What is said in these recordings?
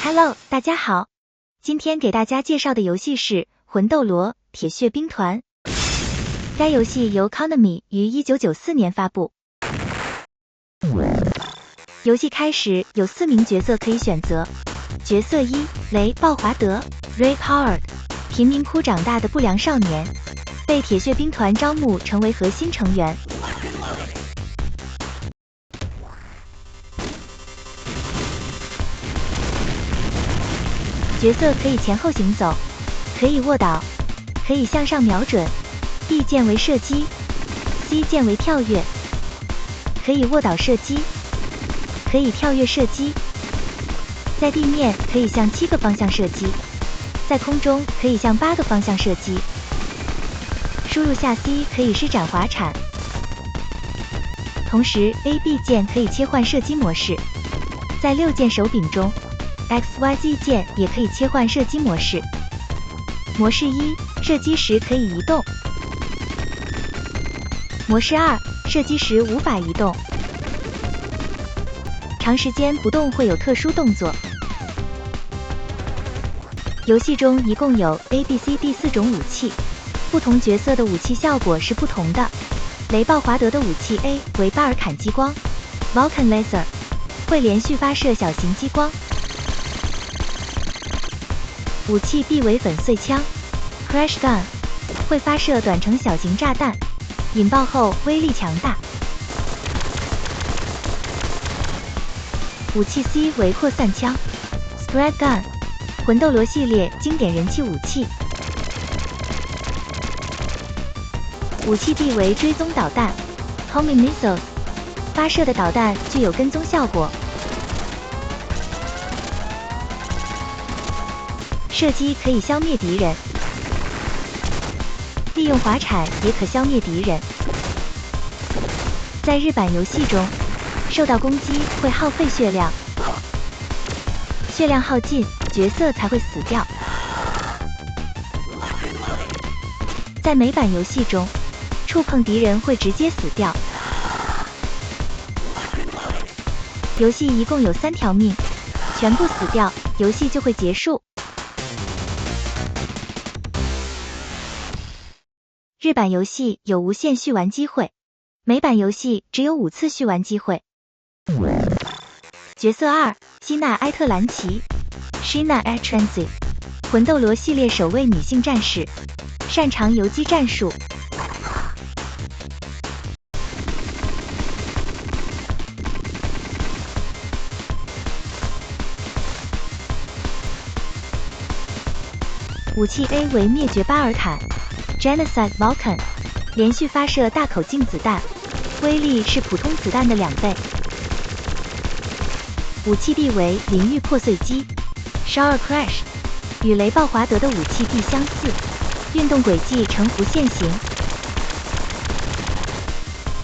Hello， 大家好，今天给大家介绍的游戏是《魂斗罗：铁血兵团》。该游戏由 Konami 于1994年发布。游戏开始有4名角色可以选择。角色1：雷暴华德 Ray Howard， 贫民窟长大的不良少年，被铁血兵团招募成为核心成员。角色可以前后行走，可以卧倒，可以向上瞄准。B 键为射击 ，C 键为跳跃。可以卧倒射击，可以跳跃射击。在地面可以向7个方向射击，在空中可以向8个方向射击。输入下 C 可以施展滑铲。同时 A、B 键可以切换射击模式。在6键手柄中。XYZ 键也可以切换射击模式。模式1：射击时可以移动。模式2：射击时无法移动。长时间不动会有特殊动作。游戏中一共有 A、B、C、D 4种武器，不同角色的武器效果是不同的。雷暴华德的武器 A 为巴尔坎激光 （Vulcan Laser）， 会连续发射小型激光。武器 B 为粉碎枪 Crash Gun， 会发射短程小型炸弹，引爆后威力强大。武器 C 为扩散枪 Spread Gun， 魂斗罗系列经典人气武器。武器 D 为追踪导弹 Homing Missiles， 发射的导弹具有跟踪效果。射击可以消灭敌人，利用滑铲也可消灭敌人。在日版游戏中，受到攻击会耗费血量，血量耗尽，角色才会死掉。在美版游戏中，触碰敌人会直接死掉。游戏一共有3条命，全部死掉，游戏就会结束。日版游戏有无限续玩机会，美版游戏只有5次续玩机会。角色2：希娜·埃特兰奇 Sheena Atranzi， 魂斗罗系列首位女性战士，擅长游击战术。武器 A 为灭绝巴尔坦Genocide Vulcan， 连续发射大口径子弹，威力是普通子弹的2倍。武器 B 为淋浴破碎机 Shower Crash， 与雷暴华德的武器 B 相似，运动轨迹呈弧线型。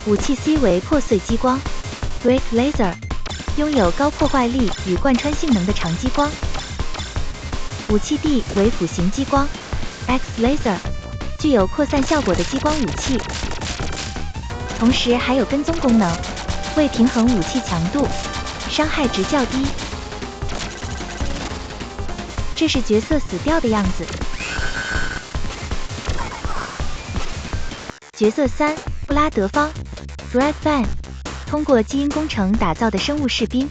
武器 C 为破碎激光 Break Laser， 拥有高破坏力与贯穿性能的长激光。武器 D 为斧形激光 X Laser，具有扩散效果的激光武器，同时还有跟踪功能，为平衡武器强度，伤害值较低。这是角色死掉的样子。角色3：布拉德方 Brad Van， 通过基因工程打造的生物士兵，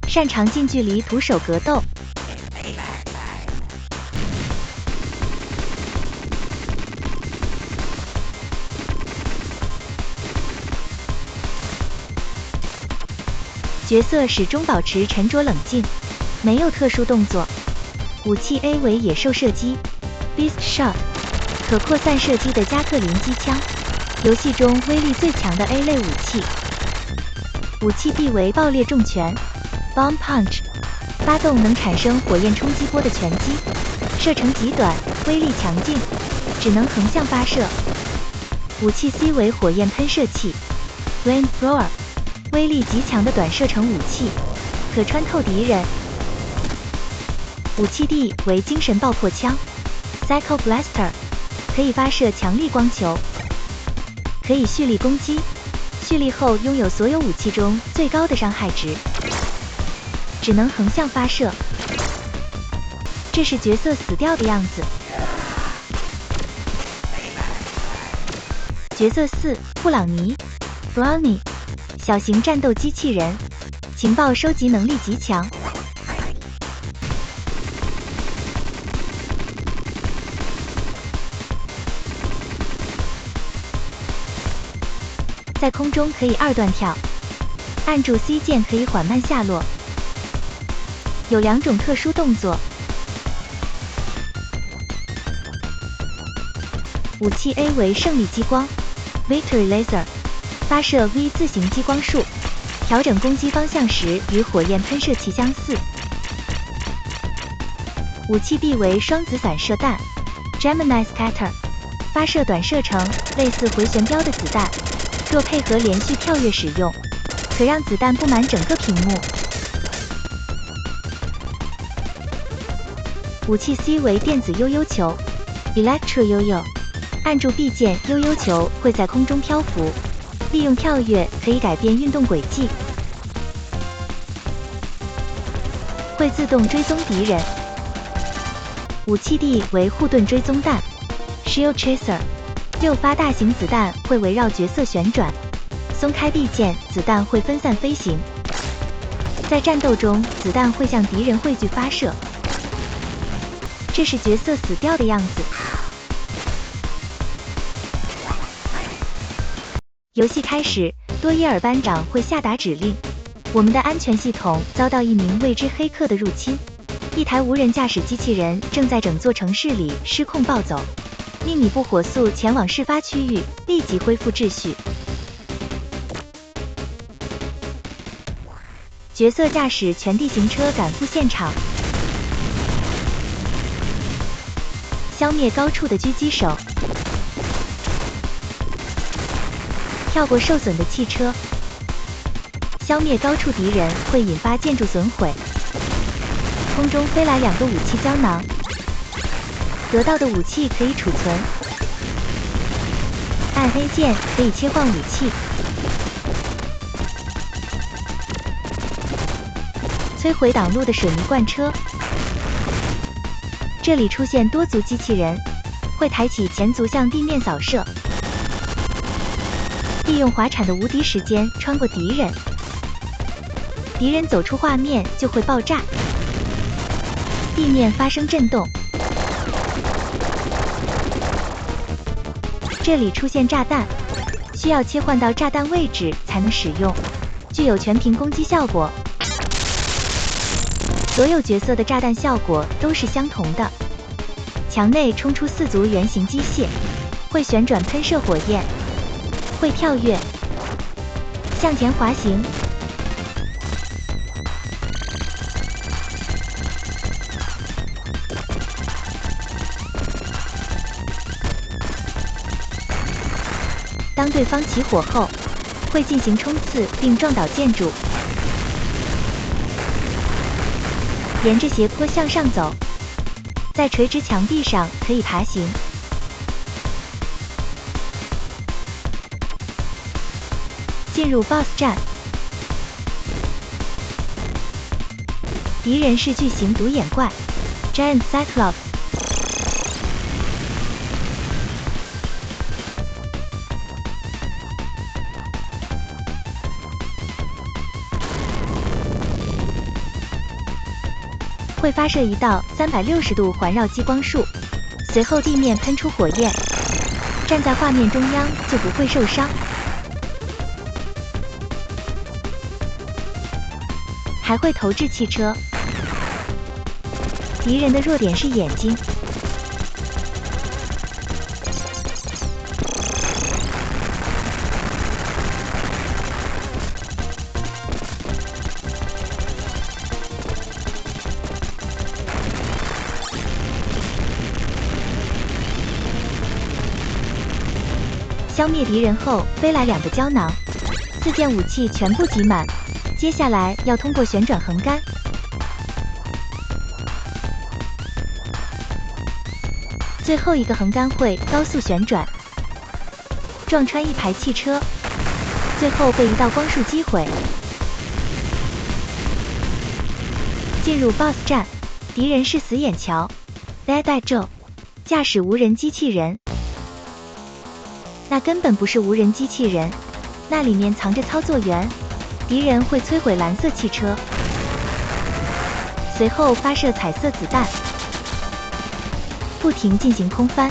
擅长近距离徒手格斗。角色始终保持沉着冷静，没有特殊动作。武器 A 为野兽射击 Beast Shot， 可扩散射击的加特林机枪，游戏中威力最强的 A 类武器。武器 B 为爆裂重拳 Bomb Punch， 发动能产生火焰冲击波的拳击，射程极短，威力强劲，只能横向发射。武器 C 为火焰喷射器 Flame Thrower，威力极强的短射程武器，可穿透敌人。武器 D 为精神爆破枪 Psycho Blaster， 可以发射强力光球，可以蓄力攻击，蓄力后拥有所有武器中最高的伤害值，只能横向发射。这是角色死掉的样子。角色4，布朗尼 Brownie， 小型战斗机器人，情报收集能力极强。在空中可以2段跳，按住 C 键可以缓慢下落。有2种特殊动作。武器 A 为胜利激光 Victory Laser， 发射 V 字形激光束，调整攻击方向时与火焰喷射器相似。武器 B 为双子伞射弹 Gemini Scatter， 发射短射程类似回旋镖的子弹，若配合连续跳跃使用，可让子弹布满整个屏幕。武器 C 为电子悠悠球 Electro Yo-Yo， 按住 B 键，悠悠球会在空中漂浮，利用跳跃可以改变运动轨迹，会自动追踪敌人。武器 D 为护盾追踪弹 Shield Chaser， 6发大型子弹会围绕角色旋转，松开 B 键，子弹会分散飞行。在战斗中，子弹会向敌人汇聚发射。这是角色死掉的样子。游戏开始，多耶尔班长会下达指令。我们的安全系统遭到一名未知黑客的入侵，一台无人驾驶机器人正在整座城市里失控暴走，命你部火速前往事发区域，立即恢复秩序。角色驾驶全地形车赶赴现场，消灭高处的狙击手，跳过受损的汽车，消灭高处敌人会引发建筑损毁。空中飞来2个武器胶囊，得到的武器可以储存，按 A 键可以切换武器。摧毁挡路的水泥罐车，这里出现多足机器人，会抬起前足向地面扫射，利用滑铲的无敌时间穿过敌人，敌人走出画面就会爆炸，地面发生震动，这里出现炸弹，需要切换到炸弹位置才能使用，具有全屏攻击效果。所有角色的炸弹效果都是相同的。墙内冲出4足圆形机械，会旋转喷射火焰，会跳跃，向前滑行，当对方起火后，会进行冲刺并撞倒建筑，沿着斜坡向上走，在垂直墙壁上可以爬行。进入 BOSS 战，敌人是巨型独眼怪 Giant Cyclops， 会发射一道360度环绕激光束，随后地面喷出火焰，站在画面中央就不会受伤。还会投掷汽车。敌人的弱点是眼睛，消灭敌人后，飞来2个胶囊，4件武器全部集满。接下来要通过旋转横杆，最后一个横杆会高速旋转，撞穿一排汽车，最后被一道光束击毁。进入 BOSS 战，敌人是死眼桥 Dead Eye Joe， 驾驶无人机器人。那根本不是无人机器人，那里面藏着操作员。敌人会摧毁蓝色汽车，随后发射彩色子弹，不停进行空翻。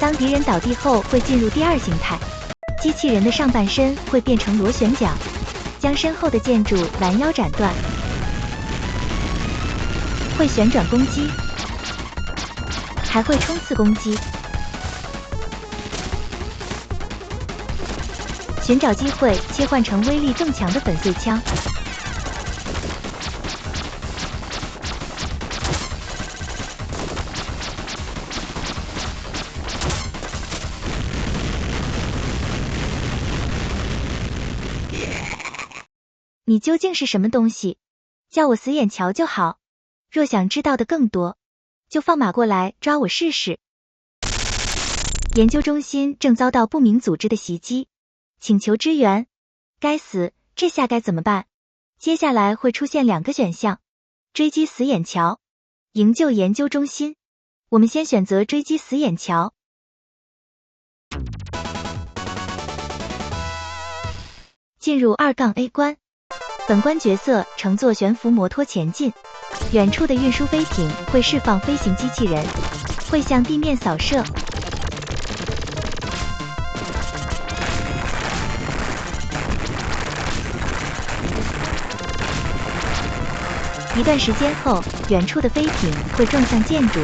当敌人倒地后，会进入第二形态，机器人的上半身会变成螺旋桨，将身后的建筑拦腰斩断，会旋转攻击，还会冲刺攻击。寻找机会切换成威力更强的粉碎枪。你究竟是什么东西？叫我死眼桥就好。若想知道的更多，就放马过来抓我试试。研究中心正遭到不明组织的袭击，请求支援。该死，这下该怎么办？接下来会出现2个选项：追击死眼桥，营救研究中心。我们先选择追击死眼桥。进入2-A 关。本关角色乘坐悬浮摩托前进，远处的运输飞艇会释放飞行机器人，会向地面扫射。一段时间后，远处的飞艇会撞向建筑，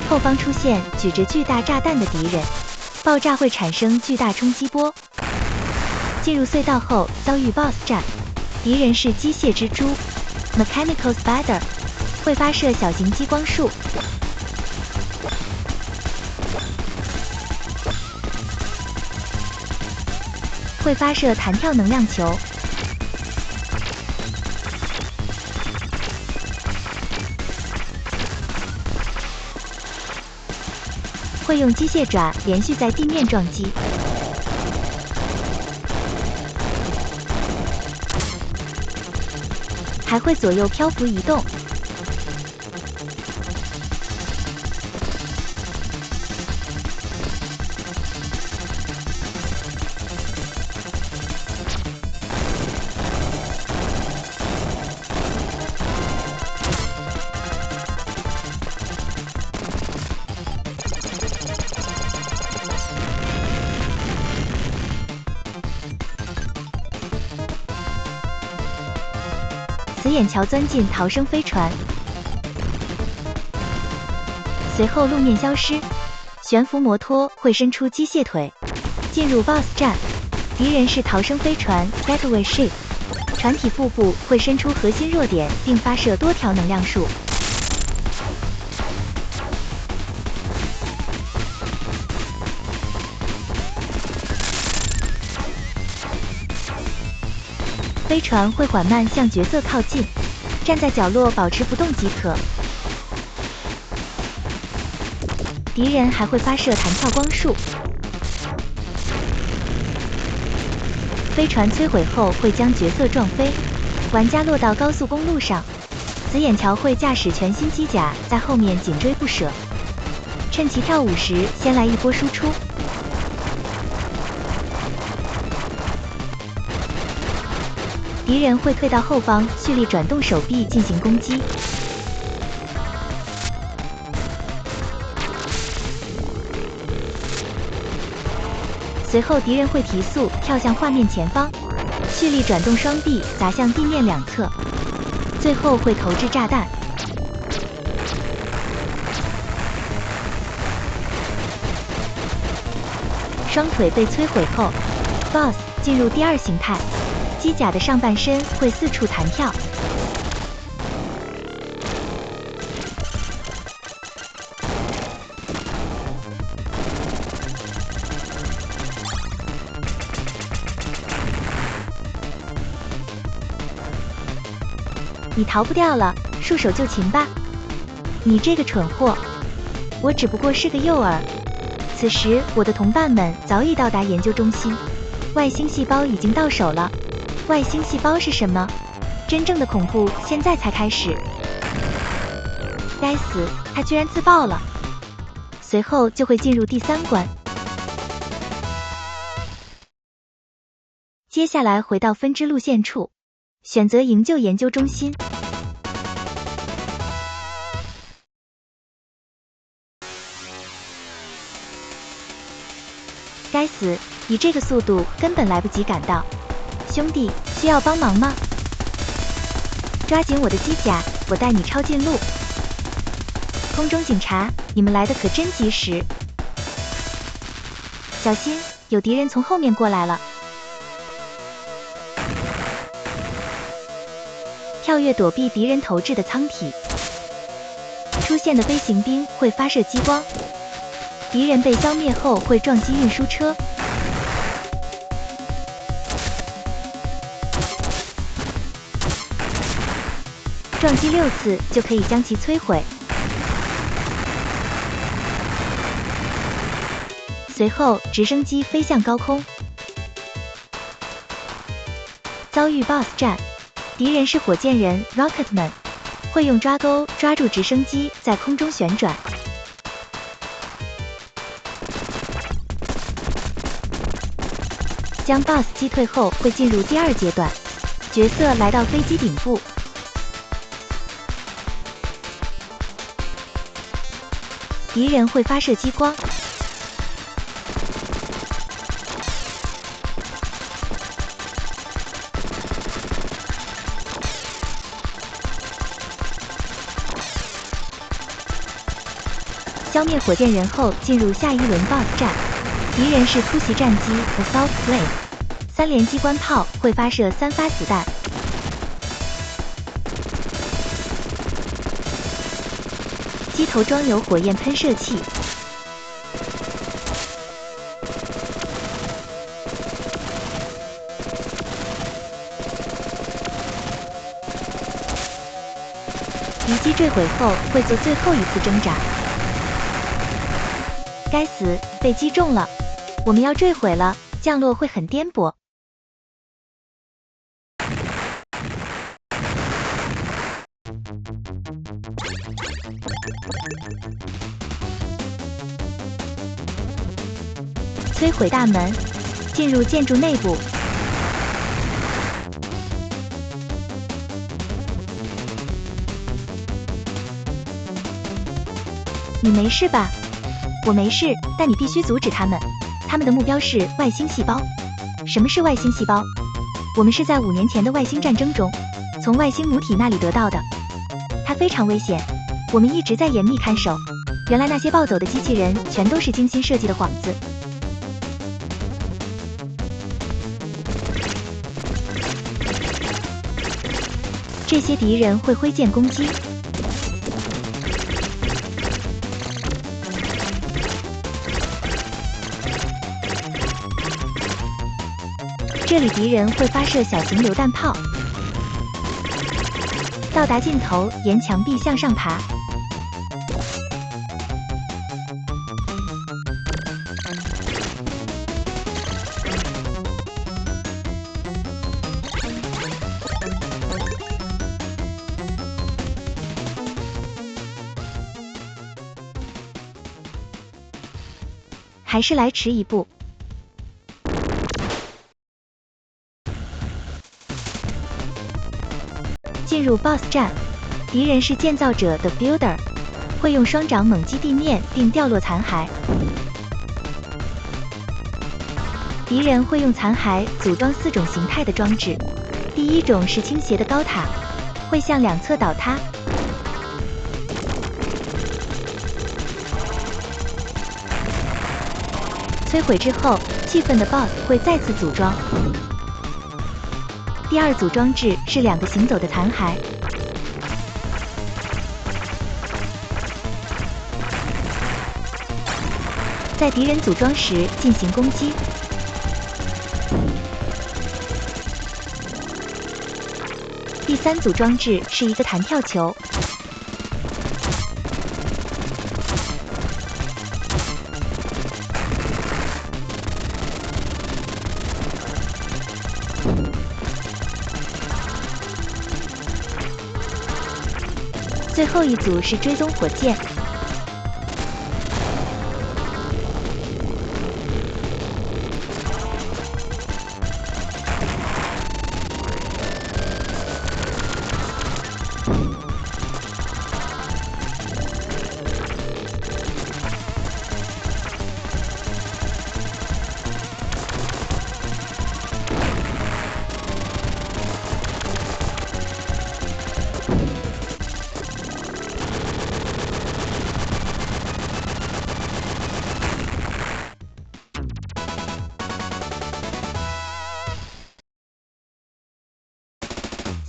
后方出现举着巨大炸弹的敌人，爆炸会产生巨大冲击波。进入隧道后遭遇 BOSS 战。敌人是机械蜘蛛 Mechanical Spider， 会发射小型激光束，会发射弹跳能量球，会用机械爪连续在地面撞击。还会左右漂浮移动。死眼桥钻进逃生飞船，随后路面消失，悬浮摩托会伸出机械腿。进入 BOSS 战，敌人是逃生飞船 Getaway Ship， 船体腹部会伸出核心弱点，并发射多条能量束。飞船会缓慢向角色靠近，站在角落保持不动即可。敌人还会发射弹跳光束。飞船摧毁后会将角色撞飞，玩家落到高速公路上，死眼桥会驾驶全新机甲在后面紧追不舍，趁其跳舞时先来一波输出。敌人会退到后方，蓄力转动手臂进行攻击。随后敌人会提速，跳向画面前方，蓄力转动双臂砸向地面两侧，最后会投掷炸弹。双腿被摧毁后 ，BOSS 进入第二形态。机甲的上半身会四处弹跳，你逃不掉了，束手就擒吧。你这个蠢货，我只不过是个诱饵。此时，我的同伴们早已到达研究中心，外星细胞已经到手了。外星细胞是什么？真正的恐怖现在才开始。该死，他居然自爆了。随后就会进入第3关。接下来回到分支路线处，选择营救研究中心。该死，以这个速度根本来不及赶到。兄弟，需要帮忙吗？抓紧我的机甲，我带你抄近路。空中警察，你们来的可真及时。小心，有敌人从后面过来了。跳跃躲避敌人投掷的舱体。出现的飞行兵会发射激光。敌人被消灭后会撞击运输车。撞击6次就可以将其摧毁。随后，直升机飞向高空。遭遇 BOSS 战，敌人是火箭人 Rocketman， 会用抓钩抓住直升机在空中旋转。将 BOSS 击退后会进入第2阶段，角色来到飞机顶部。敌人会发射激光。消灭火箭人后，进入下一轮 BOSS 战。敌人是突袭战机 Assault Plane， 3连机关炮会发射3发子弹。机头装有火焰喷射器。敌机坠毁后会做最后一次挣扎。该死，被击中了！我们要坠毁了，降落会很颠簸。摧毁大门，进入建筑内部。你没事吧？我没事，但你必须阻止他们。他们的目标是外星细胞。什么是外星细胞？我们是在5年前的外星战争中，从外星母体那里得到的。它非常危险，我们一直在严密看守。原来那些暴走的机器人全都是精心设计的幌子。这些敌人会挥剑攻击。这里敌人会发射小型榴弹炮。到达尽头，沿墙壁向上爬。还是来迟一步。进入 BOSS 战，敌人是建造者的 Builder， 会用双掌猛击地面并掉落残骸。敌人会用残骸组装4种形态的装置。第一种是倾斜的高塔，会向两侧倒塌。摧毁之后，气愤的 BOSS 会再次组装。第2组装置是2个行走的残骸。在敌人组装时进行攻击。第3组装置是一个弹跳球。最后一组是追踪火箭。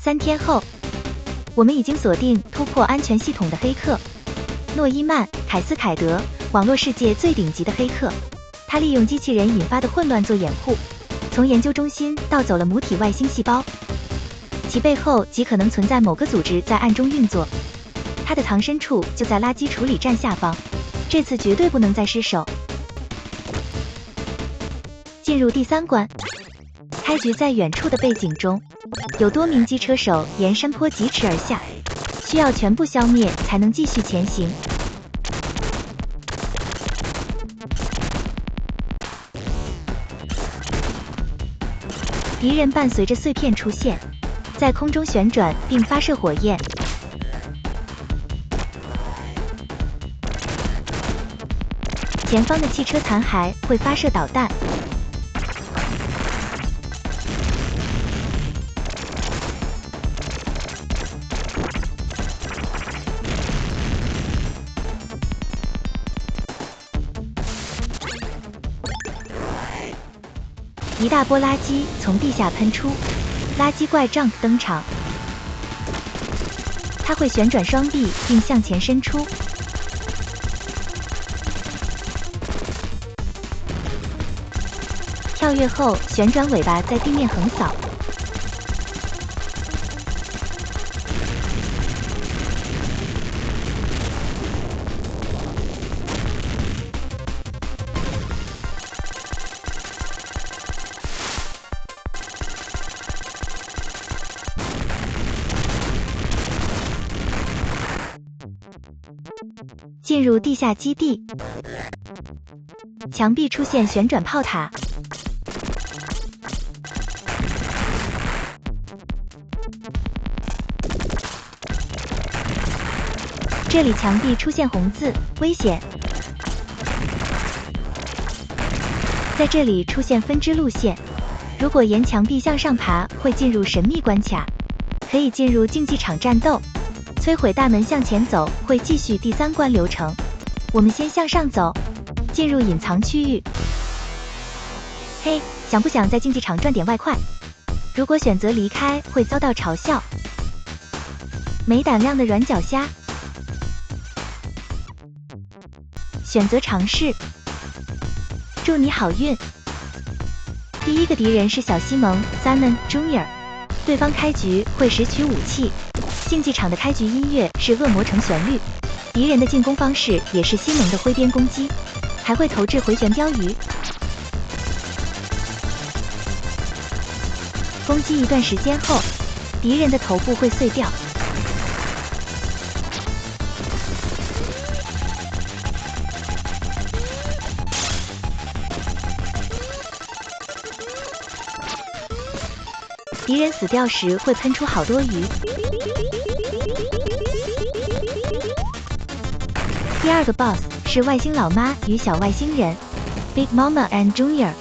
3天后，我们已经锁定突破安全系统的黑客诺伊曼·凯斯凯德，网络世界最顶级的黑客。他利用机器人引发的混乱做掩护，从研究中心盗走了母体外星细胞，其背后极可能存在某个组织在暗中运作。他的藏身处就在垃圾处理站下方，这次绝对不能再失手。进入第3关，开局在远处的背景中。有多名机车手沿山坡疾驰而下，需要全部消灭才能继续前行。敌人伴随着碎片出现，在空中旋转并发射火焰。前方的汽车残骸会发射导弹。一大波垃圾从地下喷出，垃圾怪 Junk 登场，它会旋转双臂并向前伸出。跳跃后旋转尾巴在地面横扫。进入地下基地，墙壁出现旋转炮塔，这里墙壁出现红字，危险。在这里出现分支路线，如果沿墙壁向上爬，会进入神秘关卡，可以进入竞技场战斗。摧毁大门向前走会继续第3关流程，我们先向上走，进入隐藏区域。嘿，想不想在竞技场赚点外快？如果选择离开，会遭到嘲笑。没胆量的软脚虾，选择尝试。祝你好运。第一个敌人是小西蒙 Simon Jr.， 对方开局会拾取武器。竞技场的开局音乐是恶魔城旋律，敌人的进攻方式也是西蒙的挥鞭攻击，还会投掷回旋镖鱼。攻击一段时间后，敌人的头部会碎掉。敌人死掉时会喷出好多鱼。第二个 BOSS 是外星老妈与小外星人 Big Mama and Junior。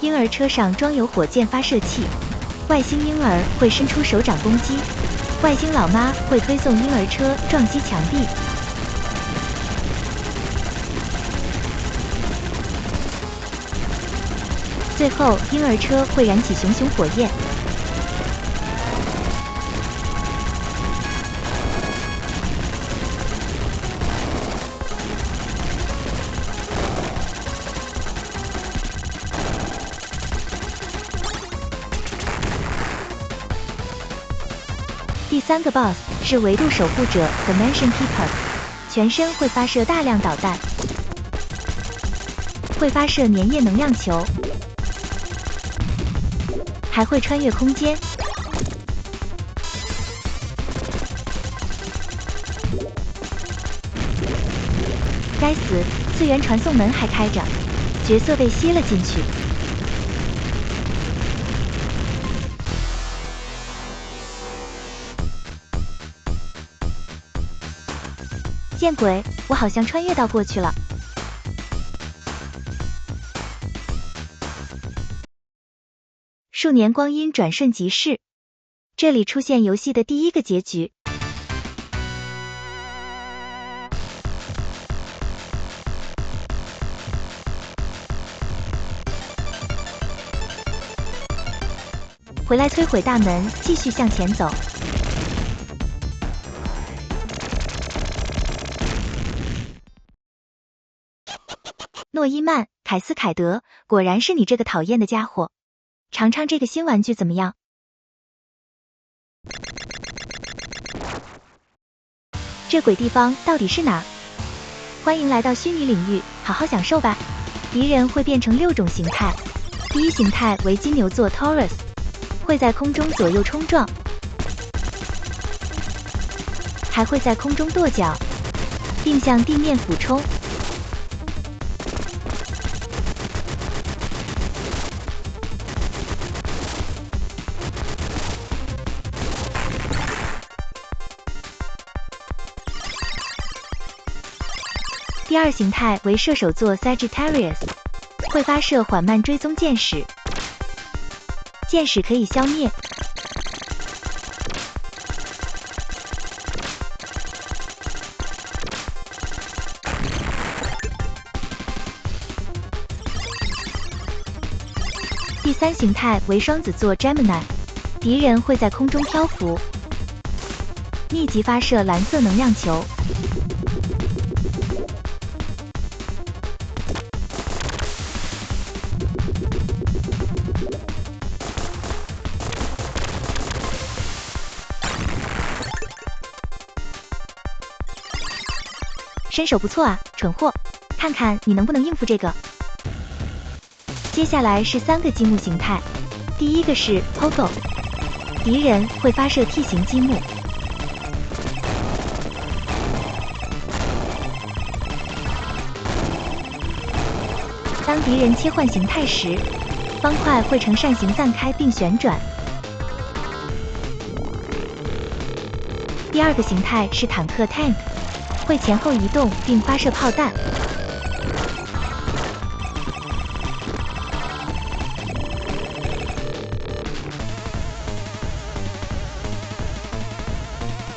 婴儿车上装有火箭发射器，外星婴儿会伸出手掌攻击，外星老妈会推送婴儿车撞击墙壁。最后婴儿车会燃起熊熊火焰。第3个 BOSS 是维度守护者 Dimension Keeper， 全身会发射大量导弹，会发射粘液能量球，还会穿越空间。该死，次元传送门还开着，角色被吸了进去。见鬼，我好像穿越到过去了。数年光阴转瞬即逝，这里出现游戏的第1个结局。回来摧毁大门，继续向前走。诺伊曼·凯斯凯德，果然是你这个讨厌的家伙！尝尝这个新玩具怎么样？这鬼地方到底是哪儿？欢迎来到虚拟领域，好好享受吧。敌人会变成6种形态。第1形态为金牛座 Taurus， 会在空中左右冲撞，还会在空中跺脚，并向地面俯冲。第2形态为射手座 Sagittarius， 会发射缓慢追踪箭矢，箭矢可以消灭。第3形态为双子座 Gemini， 敌人会在空中漂浮，密集发射蓝色能量球。身手不错啊，蠢货！看看你能不能应付这个。接下来是3个积木形态，第1个是 Pogo， 敌人会发射 T 型积木。当敌人切换形态时，方块会呈扇形散开并旋转。第2个形态是坦克 Tank， 会前后移动并发射炮弹。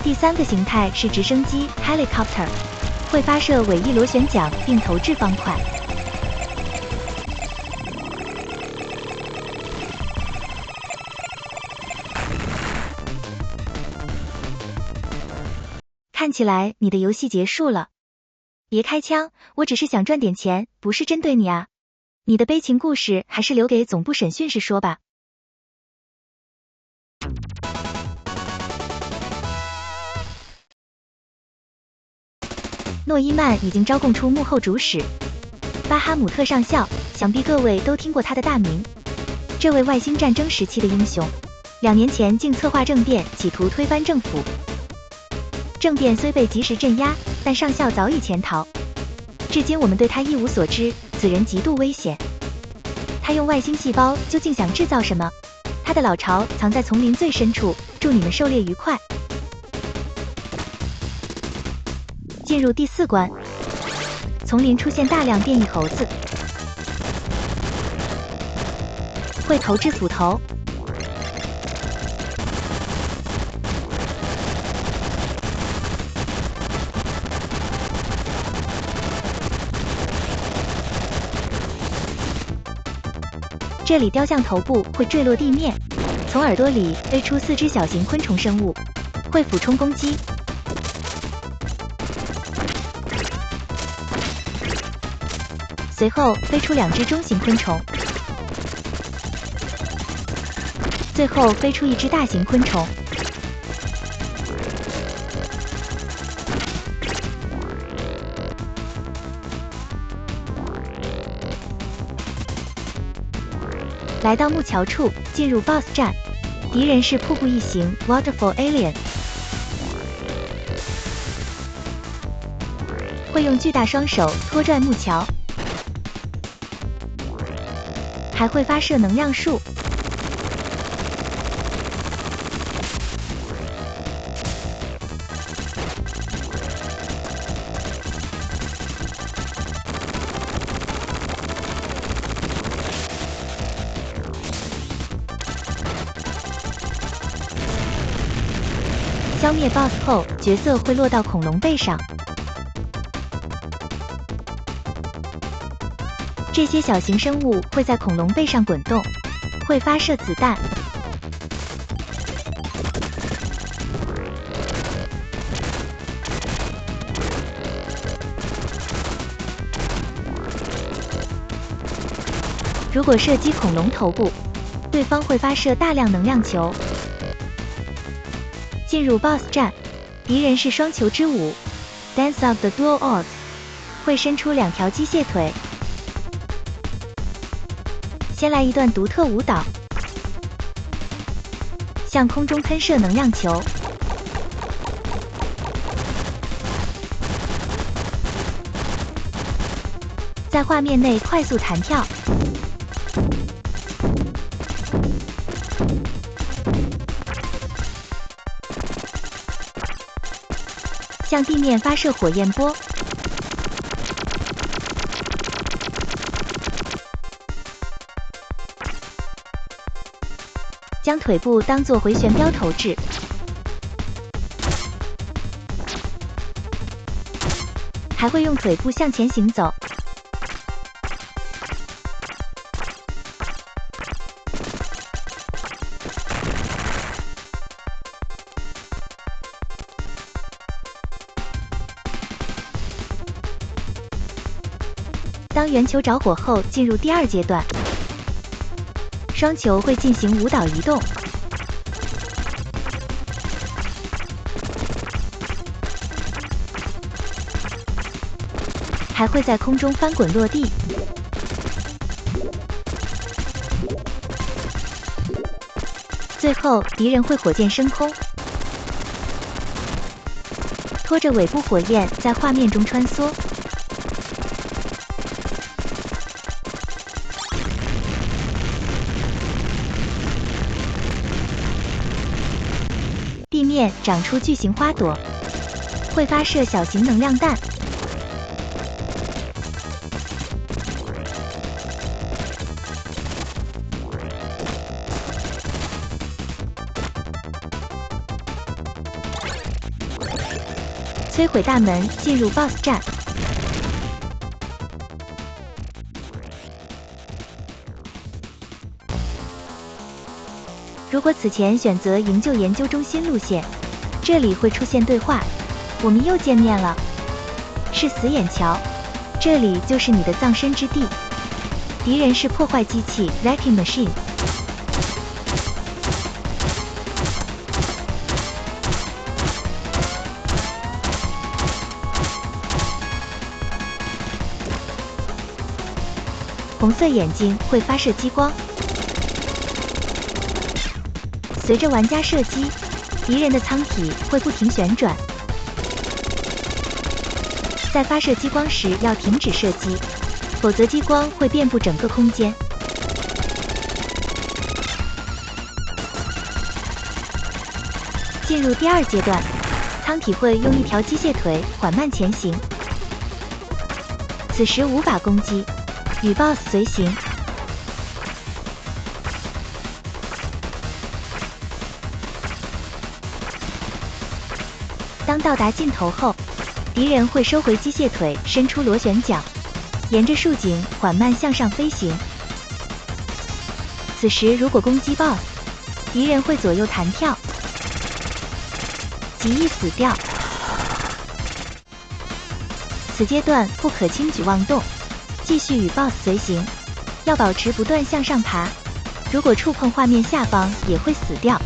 第3个形态是直升机 Helicopter， 会发射尾翼螺旋桨并投掷方块。看起来你的游戏结束了。别开枪，我只是想赚点钱，不是针对你啊。你的悲情故事还是留给总部审讯时说吧。诺伊曼已经招供出幕后主使巴哈姆特上校，想必各位都听过他的大名。这位外星战争时期的英雄，2年前竟策划政变，企图推翻政府。政变虽被及时镇压，但上校早已潜逃。至今我们对他一无所知，此人极度危险。他用外星细胞究竟想制造什么？他的老巢藏在丛林最深处，祝你们狩猎愉快。进入第4关，丛林出现大量变异猴子，会投掷斧头。这里雕像头部会坠落地面，从耳朵里飞出4只小型昆虫生物，会俯冲攻击。随后飞出2只中型昆虫，最后飞出1只大型昆虫。来到木桥处，进入 BOSS 战，敌人是瀑布异形 Waterfall Alien， 会用巨大双手拖拽木桥，还会发射能量束。消灭 BOSS 后，角色会落到恐龙背上。这些小型生物会在恐龙背上滚动，会发射子弹。如果射击恐龙头部，对方会发射大量能量球。进入 BOSS 战，敌人是双球之舞 Dance of the Dual Orbs， 会伸出2条机械腿。先来一段独特舞蹈，向空中喷射能量球，在画面内快速弹跳。向地面发射火焰波，将腿部当作回旋镖投掷，还会用腿部向前行走。当圆球着火后，进入第2阶段，双球会进行舞蹈移动，还会在空中翻滚落地。最后，敌人会火箭升空，拖着尾部火焰在画面中穿梭。地面长出巨型花朵，会发射小型能量弹。摧毁大门，进入 BOSS 战。如果此前选择营救研究中心路线，这里会出现对话：我们又见面了，是死眼桥，这里就是你的葬身之地。敌人是破坏机器 Wrecking Machine。红色眼睛会发射激光，随着玩家射击，敌人的舱体会不停旋转。在发射激光时要停止射击，否则激光会遍布整个空间。进入第2阶段，舱体会用1条机械腿缓慢前行，此时无法攻击，与 BOSS 随行。当到达尽头后，敌人会收回机械腿，伸出螺旋桨，沿着竖井缓慢向上飞行。此时如果攻击 BOSS， 敌人会左右弹跳，极易死掉。此阶段不可轻举妄动，继续与 BOSS 随行，要保持不断向上爬，如果触碰画面下方也会死掉。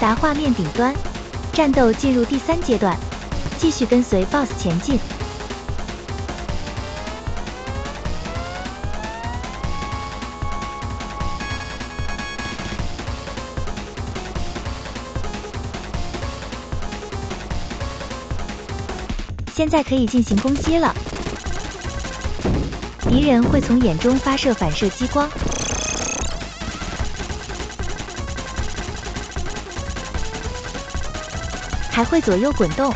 到达画面顶端，战斗进入第3阶段，继续跟随 BOSS 前进。现在可以进行攻击了。敌人会从眼中发射反射激光，还会左右滚动。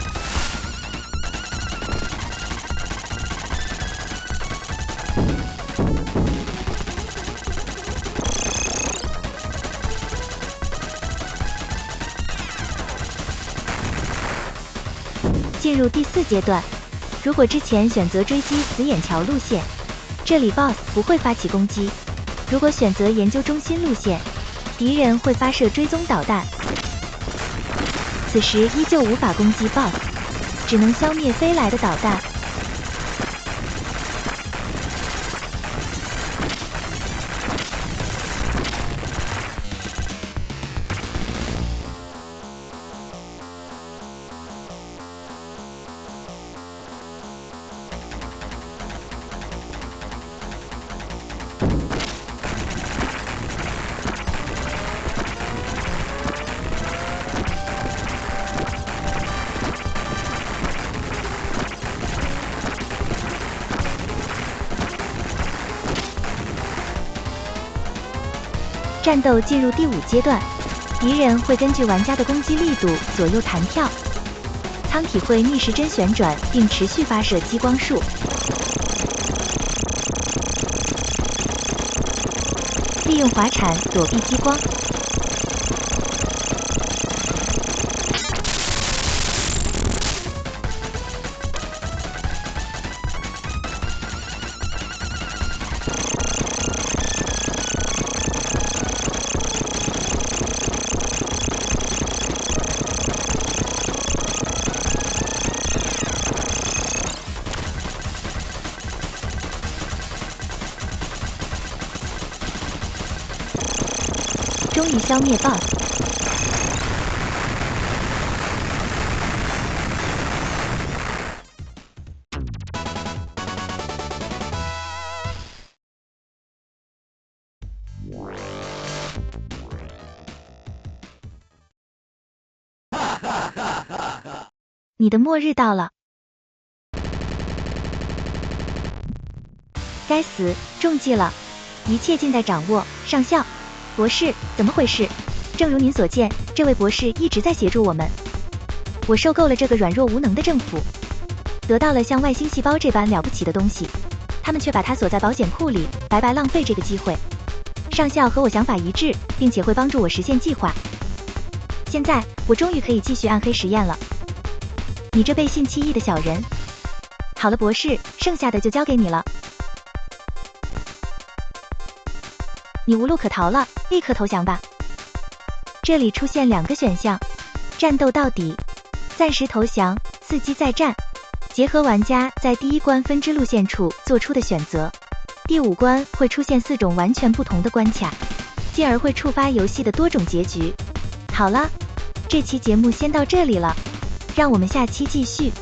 进入第4阶段，如果之前选择追击死眼桥路线，这里 BOSS 不会发起攻击；如果选择研究中心路线，敌人会发射追踪导弹。此时依旧无法攻击 BOSS， 只能消灭飞来的导弹。战斗进入第5阶段，敌人会根据玩家的攻击力度左右弹跳，舱体会逆时针旋转并持续发射激光束，利用滑铲躲避激光。终于消灭 BOSS。你的末日到了。该死，中计了！一切尽在掌握，上校。博士，怎么回事？正如您所见，这位博士一直在协助我们。我受够了这个软弱无能的政府，得到了像外星细胞这般了不起的东西，他们却把它锁在保险库里，白白浪费这个机会。上校和我想法一致，并且会帮助我实现计划。现在，我终于可以继续暗黑实验了。你这背信弃义的小人！好了，博士，剩下的就交给你了。你无路可逃了，立刻投降吧。这里出现2个选项：战斗到底、暂时投降、伺机再战。结合玩家在第1关分支路线处做出的选择，第5关会出现4种完全不同的关卡，进而会触发游戏的多种结局。好了，这期节目先到这里了，让我们下期继续。